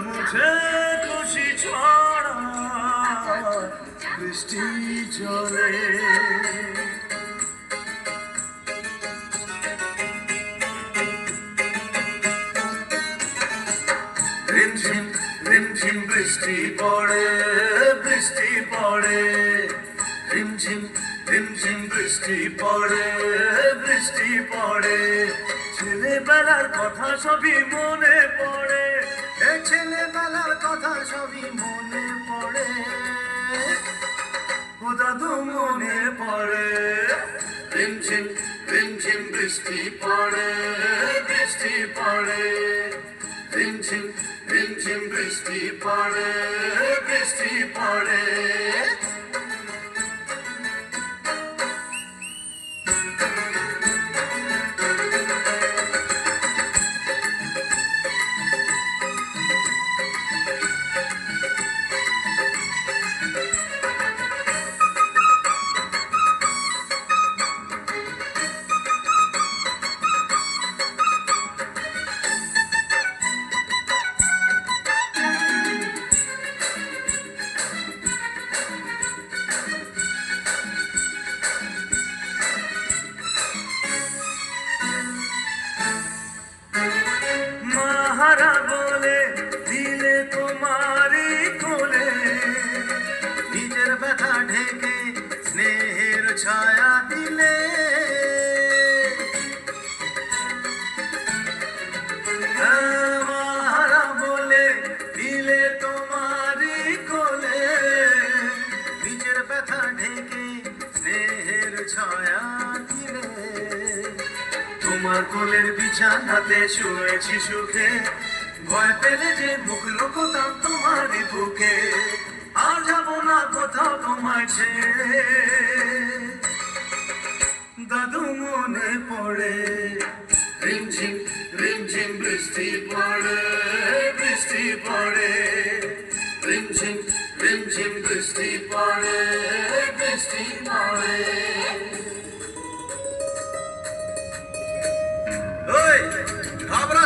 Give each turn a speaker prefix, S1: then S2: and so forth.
S1: मुझे खुशी छोड़ा বৃষ্টি জলে রিমঝিম রিমঝিম বৃষ্টি পড়ে রিমঝিম রিমঝিম বৃষ্টি পড়ে ছেলেবেলার কথা সবই মনে পড়ে ছেলেবেলার কথা সবই মনে পড়ে ও দাদু মনে পড়ে রিমঝিম রিমঝিম বৃষ্টি পড়ে রিমঝিম রিমঝিম বৃষ্টি পড়ে মাহারা বলে দিলে তোমারই কোলে নিজের ব্যথা ঢেকে স্নেহের ছায়া দিলে মাহারা বলে দিলে তোমারই কোলে নিজের ব্যথা ঢেকে স্নেহের ছায়া দিলে তোমার কোলের বিছানাতে শুয়েছি সুখে ভয় পেলে যে মুখ লুকোতাম তোমারই বুকে আর যাবো না কোথাও তোমায় ছেড়ে দাদু মনে পড়ে রিমঝিম রিমঝিম বৃষ্টি পড়ে রিমঝিম রিমঝিম বৃষ্টি পড়ে ঘাবড়া